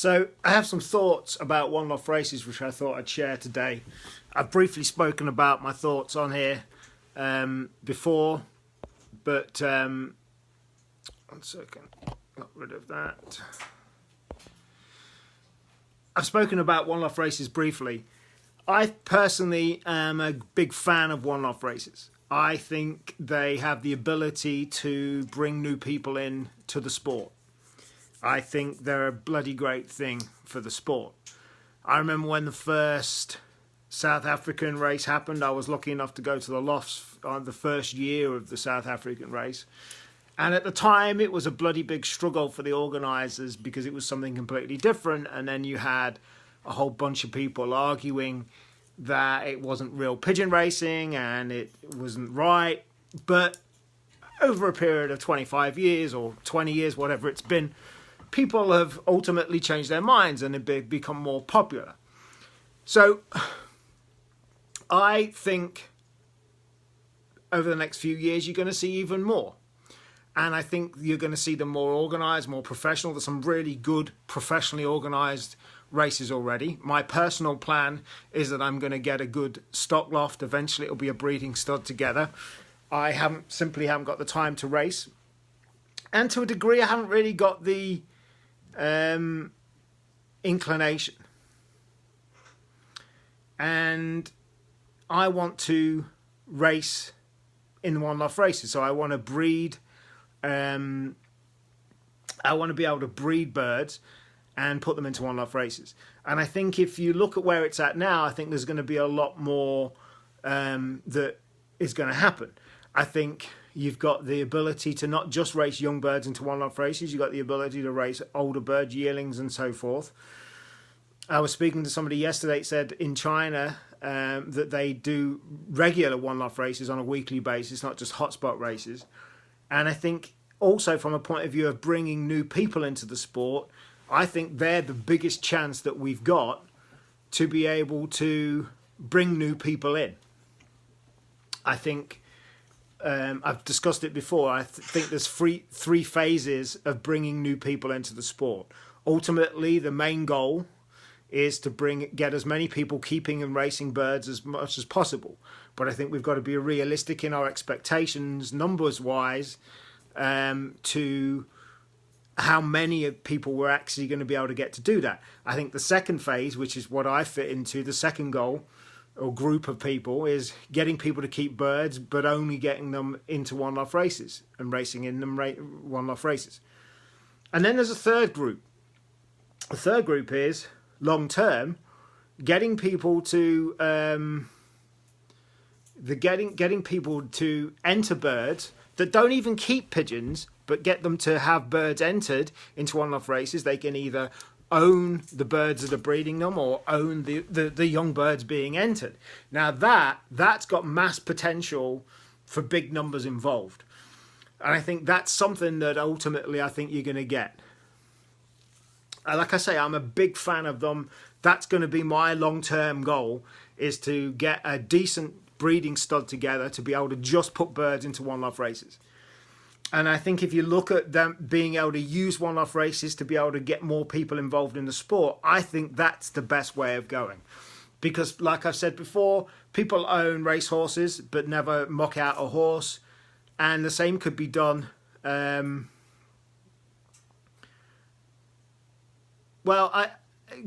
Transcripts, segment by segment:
So I have some thoughts about one-off races which I thought I'd share today. I've briefly spoken about my thoughts on here before, but one second, got rid of that. I've spoken about one-off races briefly. I personally am a big fan of one-off races. I think they have the ability to bring new people in to the sport. I think they're a bloody great thing for the sport. I remember when the first South African race happened, I was lucky enough to go to the lofts on the first year of the South African race. And at the time, it was a bloody big struggle for the organisers because it was something completely different. And then you had a whole bunch of people arguing that it wasn't real pigeon racing and it wasn't right. But over a period of 25 years or 20 years, whatever it's been, people have ultimately changed their minds and have become more popular. So I think over the next few years, you're going to see even more. And I think you're going to see them more organised, more professional. There's some really good professionally organised races already. My personal plan is that I'm going to get a good stock loft. Eventually it'll be a breeding stud together. I simply haven't got the time to race. And to a degree, I haven't really got the inclination. And I want to race in one-off races. So I want to breed. I want to be able to breed birds and put them into one-off races. And I think if you look at where it's at now, I think there's going to be a lot more that is going to happen. I think you've got the ability to not just race young birds into one-off races. You've got the ability to race older birds, yearlings and so forth. I was speaking to somebody yesterday that said in China that they do regular one-off races on a weekly basis, not just hotspot races. And I think also from a point of view of bringing new people into the sport, I think they're the biggest chance that we've got to be able to bring new people in. I think I've discussed it before. I think there's three phases of bringing new people into the sport. Ultimately, the main goal is to get as many people keeping and racing birds as much as possible. But I think we've got to be realistic in our expectations, numbers-wise, to how many people we're actually going to be able to get to do that. I think the second phase, which is what I fit into, the second goal or group of people, is getting people to keep birds, but only getting them into one-off races and racing in them one-off races. And then there's a third group. The third group is long-term, getting people to getting people to enter birds that don't even keep pigeons, but get them to have birds entered into one-off races. They can either own the birds that are breeding them or own the young birds being entered. Now that's got mass potential for big numbers involved. And I think that's something that ultimately I think you're going to get. Like I say, I'm a big fan of them. That's going to be my long-term goal, is to get a decent breeding stud together to be able to just put birds into one-off races. And I think if you look at them being able to use one-off races to be able to get more people involved in the sport, I think that's the best way of going. Because like I've said before, people own racehorses but never muck out a horse. And the same could be done.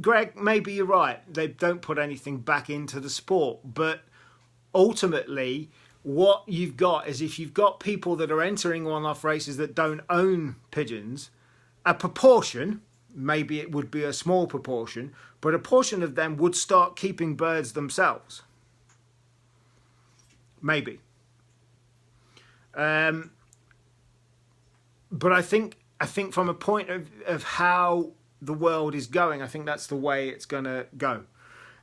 Greg, maybe you're right. They don't put anything back into the sport. But ultimately, what you've got is, if you've got people that are entering one-off races that don't own pigeons, a proportion, maybe it would be a small proportion, but a portion of them would start keeping birds themselves. Maybe. But I think from a point of how the world is going, I think that's the way it's going to go.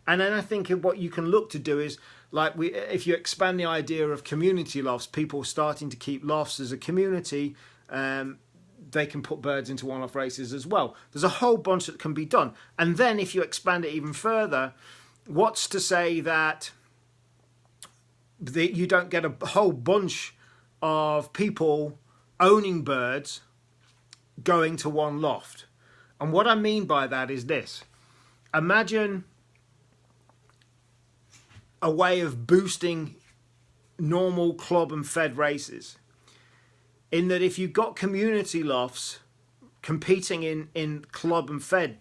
And then I think what you can look to do is, if you expand the idea of community lofts, people starting to keep lofts as a community, they can put birds into one-off races as well. There's a whole bunch that can be done. And then if you expand it even further, what's to say that you don't get a whole bunch of people owning birds going to one loft? And what I mean by that is this. Imagine a way of boosting normal club and fed races, in that if you've got community lofts competing in club and fed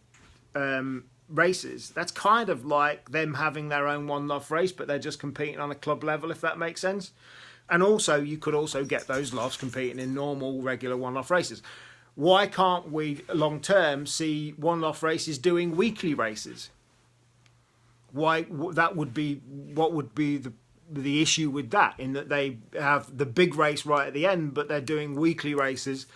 races, that's kind of like them having their own one loft race, but they're just competing on a club level, if that makes sense. And also, you could also get those lofts competing in normal, regular one loft races. Why can't we, long term, see one loft races doing weekly races? Why that would be? What would be the issue with that? In that they have the big race right at the end, but they're doing weekly races,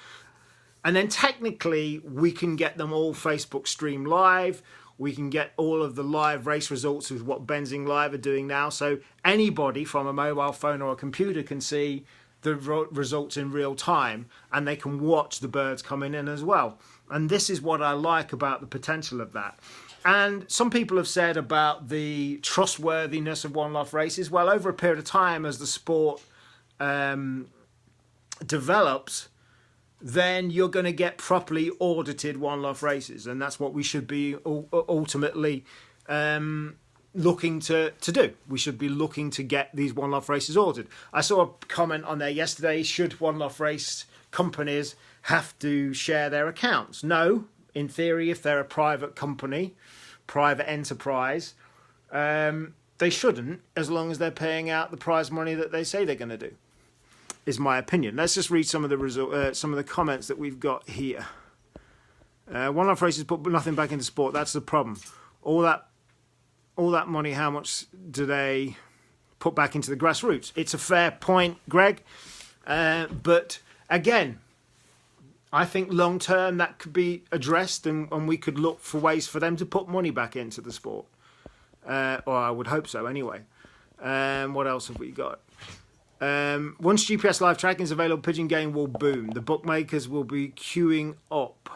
and then technically we can get them all Facebook stream live. We can get all of the live race results with what Benzing Live are doing now. So anybody from a mobile phone or a computer can see the results in real time, and they can watch the birds coming in as well. And this is what I like about the potential of that. And some people have said about the trustworthiness of one loft races. Well, over a period of time, as the sport develops, then you're going to get properly audited one loft races, and that's what we should be ultimately looking to do. We should be looking to get these one loft races audited. I saw a comment on there yesterday: should one loft race companies have to share their accounts? No, in theory, if they're a private company, private enterprise, they shouldn't, as long as they're paying out the prize money that they say they're going to do. Is my opinion. Let's just read some of the comments that we've got here. One loft races put nothing back into sport. That's the problem. All that money, how much do they put back into the grassroots? It's a fair point, Greg. But again, I think long term that could be addressed, and we could look for ways for them to put money back into the sport. Or I would hope so anyway. What else have we got? Once GPS live tracking is available, Pigeon Game will boom. The bookmakers will be queuing up.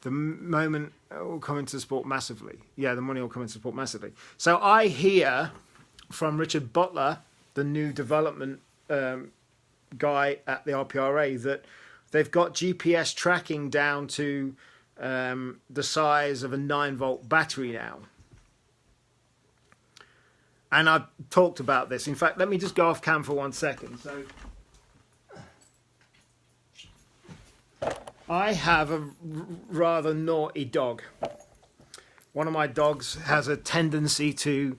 The moment it will come into the sport massively. Yeah, the money will come into the sport massively. So I hear from Richard Butler, the new development guy at the RPRA, that they've got GPS tracking down to the size of a 9-volt battery now. And I've talked about this. In fact, let me just go off cam for 1 second. So I have a rather naughty dog. One of my dogs has a tendency to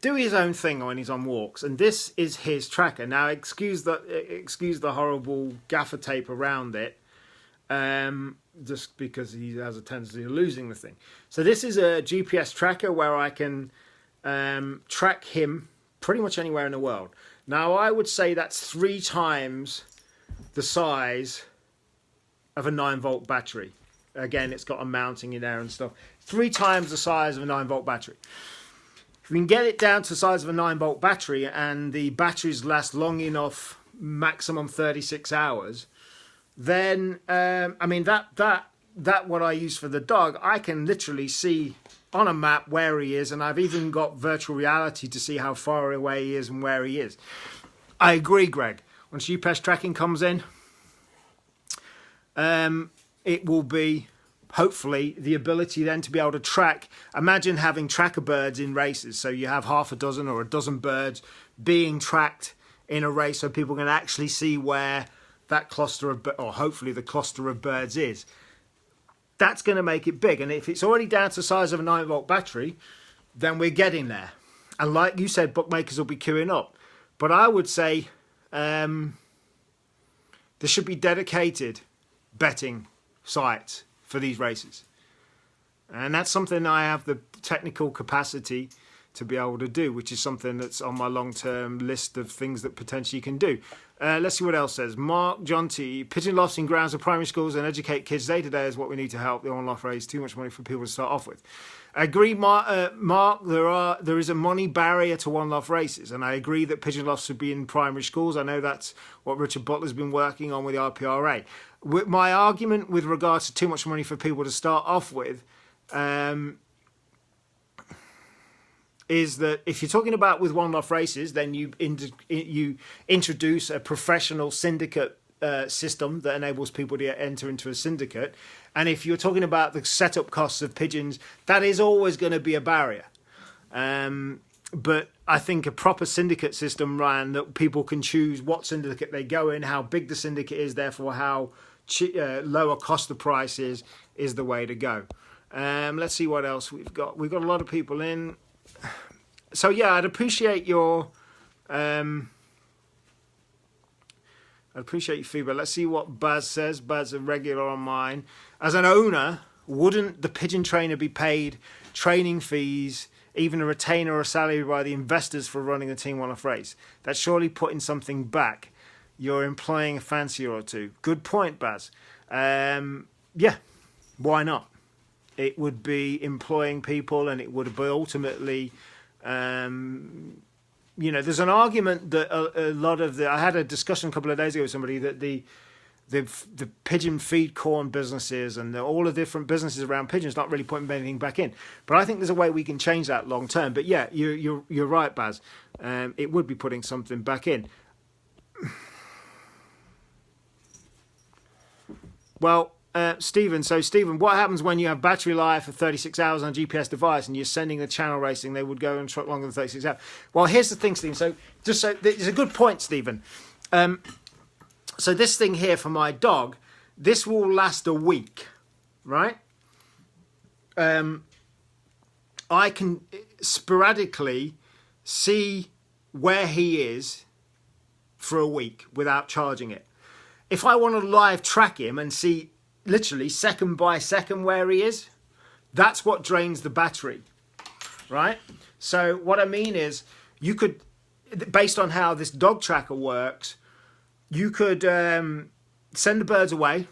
do his own thing when he's on walks, and this is his tracker. Now, excuse the horrible gaffer tape around it, just because he has a tendency of losing the thing. So this is a GPS tracker where I can track him pretty much anywhere in the world. Now, I would say that's 3 times the size of a 9-volt battery. Again, it's got a mounting in there and stuff. 3 times the size of a 9-volt battery. If we can get it down to the size of a 9-volt battery, and the batteries last long enough, maximum 36 hours, then I mean that what I use for the dog, I can literally see on a map where he is, and I've even got virtual reality to see how far away he is and where he is. I agree, Greg. Once GPS tracking comes in, it will be hopefully the ability then to be able to track. Imagine having tracker birds in races. So you have half a dozen or a dozen birds being tracked in a race, so people can actually see where that cluster of, or hopefully the cluster of birds is. That's going to make it big. And if it's already down to the size of a 9-volt battery, then we're getting there. And like you said, bookmakers will be queuing up. But I would say there should be dedicated betting sites for these races. And that's something I have the technical capacity to be able to do, which is something that's on my long-term list of things that potentially can do. Let's see what else says. Mark John T. Pigeon lofts in grounds of primary schools and educate kids day to day is what we need to help the on-loft raise. Too much money for people to start off with. I agree, Mark. There is a money barrier to one-loft races, and I agree that pigeon lofts should be in primary schools. I know that's what Richard Butler's been working on with the RPRA. My argument with regards to too much money for people to start off with is that if you're talking about with one-off races, then you introduce a professional syndicate system that enables people to enter into a syndicate. And if you're talking about the setup costs of pigeons, that is always going to be a barrier. But I think a proper syndicate system, Ryan, that people can choose what syndicate they go in, how big the syndicate is, therefore how lower cost the price is the way to go. Let's see what else we've got. We've got a lot of people in. So yeah, I'd appreciate your feedback. Let's see what Baz says. Baz, a regular on mine. As an owner, wouldn't the pigeon trainer be paid training fees, even a retainer or a salary by the investors for running a team one-off race? That's surely putting something back. You're employing a fancier or two. Good point, Baz. Yeah, why not? It would be employing people, and it would be ultimately, there's an argument that a lot of I had a discussion a couple of days ago with somebody that the pigeon feed corn businesses and all the different businesses around pigeons not really putting anything back in. But I think there's a way we can change that long term. But yeah, you're right, Baz. It would be putting something back in. Well, Stephen, what happens when you have battery life of 36 hours on a GPS device and you're sending the channel racing? They would go and truck longer than 36 hours. Well, here's the thing, Stephen. It's a good point, Stephen. So this thing here for my dog, this will last a week, right? I can sporadically see where he is for a week without charging it. If I want to live track him and see literally second by second where he is, that's what drains the battery, right? So what I mean is, you could, based on how this dog tracker works, you could send the birds away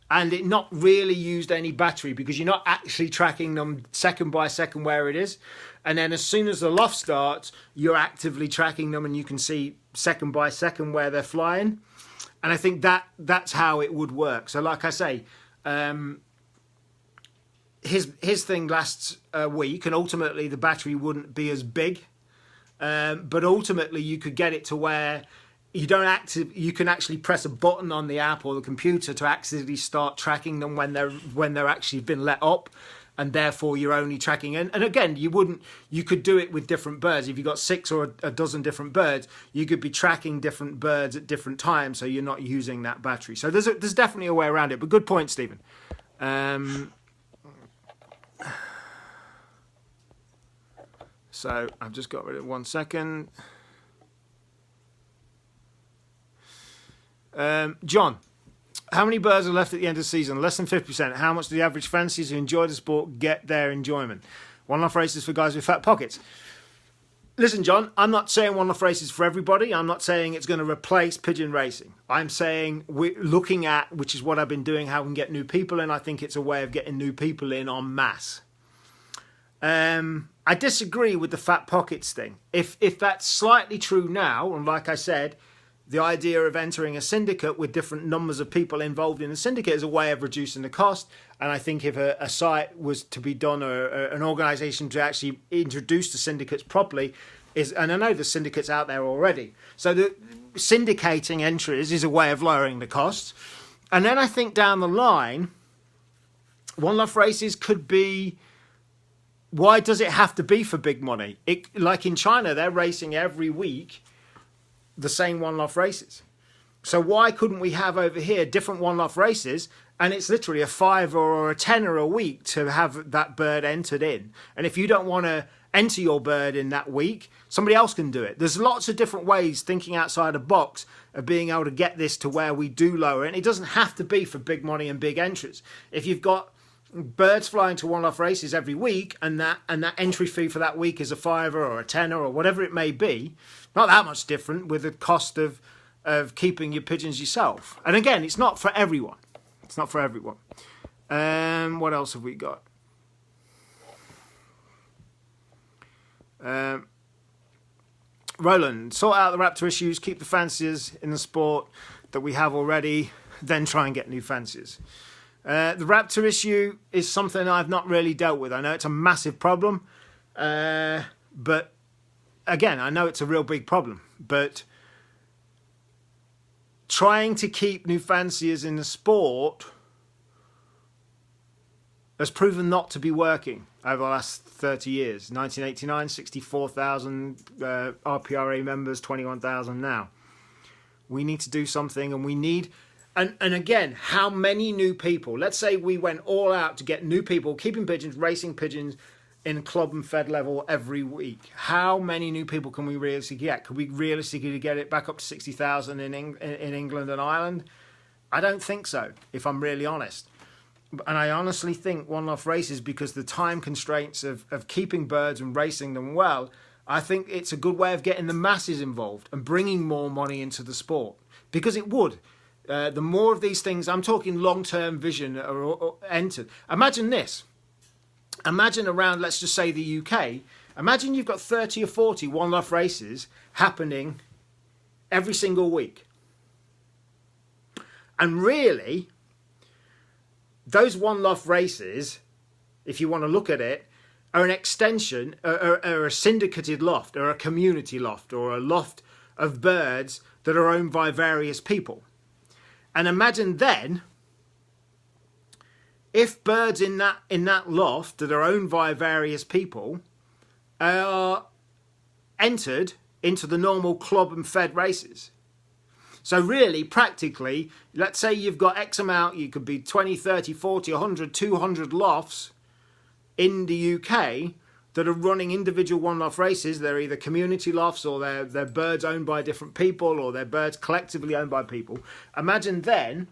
and it not really used any battery because you're not actually tracking them second by second where it is. And then as soon as the loft starts, you're actively tracking them and you can see second by second where they're flying. And I think that's how it would work. So like I say, his thing lasts a week and ultimately the battery wouldn't be as big. But ultimately you could get it to where you can actually press a button on the app or the computer to actually start tracking them when they're actually been let up. And therefore you're only tracking. And again, you could do it with different birds. If you've got 6 or a dozen different birds, you could be tracking different birds at different times, so you're not using that battery. So there's definitely a way around it. But good point, Stephen. So I've just got rid of 1 second. John. How many birds are left at the end of the season? Less than 50%. How much do the average fanciers who enjoy the sport get their enjoyment? One-off races for guys with fat pockets. Listen, John, I'm not saying one-off races for everybody. I'm not saying it's going to replace pigeon racing. I'm saying we're looking at, which is what I've been doing, how we can get new people in. I think it's a way of getting new people in en masse. I disagree with the fat pockets thing. If that's slightly true now, and like I said, the idea of entering a syndicate with different numbers of people involved in the syndicate is a way of reducing the cost. And I think if a site was to be done or an organisation to actually introduce the syndicates properly, and I know the syndicates out there already. So the syndicating entries is a way of lowering the costs. And then I think down the line, one-off races could be, why does it have to be for big money? Like in China, they're racing every week the same one-off races. So why couldn't we have over here different one-off races, and it's literally a $5 or a $10 a week to have that bird entered in? And if you don't want to enter your bird in that week, somebody else can do it. There's lots of different ways, thinking outside the box, of being able to get this to where we do lower it. And it doesn't have to be for big money and big entries. If you've got birds flying to one-off races every week, and that entry fee for that week is a $5 or a $10 or whatever it may be, not that much different with the cost of keeping your pigeons yourself. And again, it's not for everyone. It's not for everyone. What else have we got? Roland, sort out the raptor issues, keep the fanciers in the sport that we have already, then try and get new fanciers. The raptor issue is something I've not really dealt with. I know it's a massive problem, but again, I know it's a real big problem. But trying to keep new fanciers in the sport has proven not to be working over the last 30 years. 1989, 64,000 RPRA members, 21,000 now. We need to do something, and we need... And again, how many new people? Let's say we went all out to get new people, keeping pigeons, racing pigeons in club and fed level every week. How many new people can we realistically get? Could we realistically get it back up to 60,000 in England and Ireland? I don't think so, if I'm really honest. And I honestly think one-off races, because the time constraints of keeping birds and racing them well, I think it's a good way of getting the masses involved and bringing more money into the sport. Because it would. The more of these things, I'm talking long-term vision, are entered. Imagine this. Imagine around, let's just say the UK. Imagine you've got 30 or 40 one-off races happening every single week. And really, those one-off races, if you want to look at it, are an extension, are a syndicated loft, or a community loft, or a loft of birds that are owned by various people. And imagine then, if birds in that loft that are owned by various people are entered into the normal club and fed races. So really, practically, let's say you've got X amount, you could be 20, 30, 40, 100, 200 lofts in the UK that are running individual one-off races. They're either community lofts, or they're birds owned by different people, or they're birds collectively owned by people. Imagine then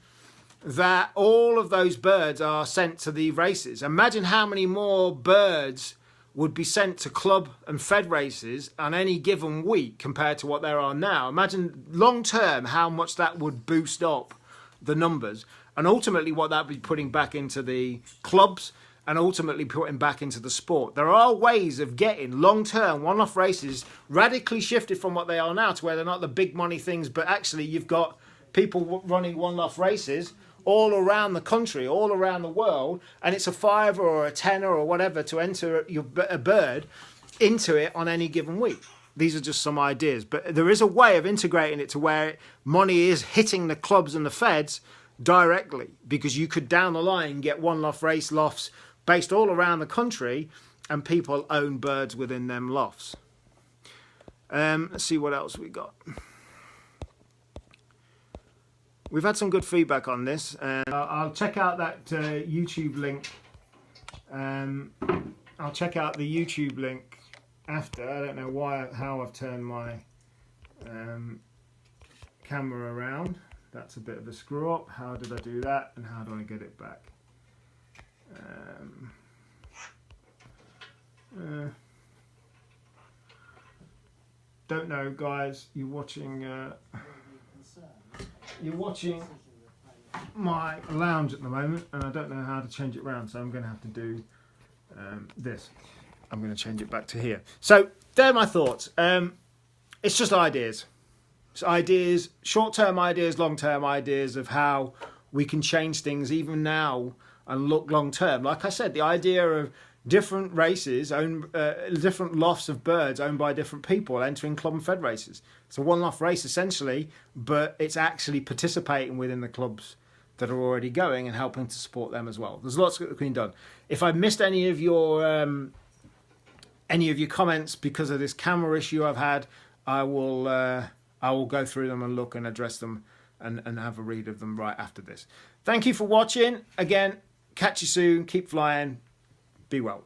that all of those birds are sent to the races. Imagine how many more birds would be sent to club and fed races on any given week compared to what there are now. Imagine long term how much that would boost up the numbers, and ultimately what that would be putting back into the clubs, and ultimately putting back into the sport. There are ways of getting long-term one-off races radically shifted from what they are now to where they're not the big money things, but actually you've got people running one-off races all around the country, all around the world, and it's a £5 or a £10 or whatever to enter a bird into it on any given week. These are just some ideas, but there is a way of integrating it to where money is hitting the clubs and the feds directly, because you could down the line get one-off race lofts based all around the country, and people own birds within them lofts. Let's see what else we got. We've had some good feedback on this. I'll check out that YouTube link. I'll check out the YouTube link after. I don't know how I've turned my camera around. That's a bit of a screw up. How did I do that, and how do I get it back? Don't know, guys. You're watching my lounge at the moment, and I don't know how to change it around, so I'm going to have to do this. I'm going to change it back to here. So they're my thoughts. It's just ideas. It's ideas, short-term ideas, long-term ideas of how we can change things even now and look long-term. Like I said, the idea of different races, different lofts of birds owned by different people entering club and fed races. It's a one-off race essentially, but it's actually participating within the clubs that are already going and helping to support them as well. There's lots that can be done. If I missed any of your comments because of this camera issue I've had, I will go through them and look and address them and have a read of them right after this. Thank you for watching. Again, catch you soon. Keep flying. Be well.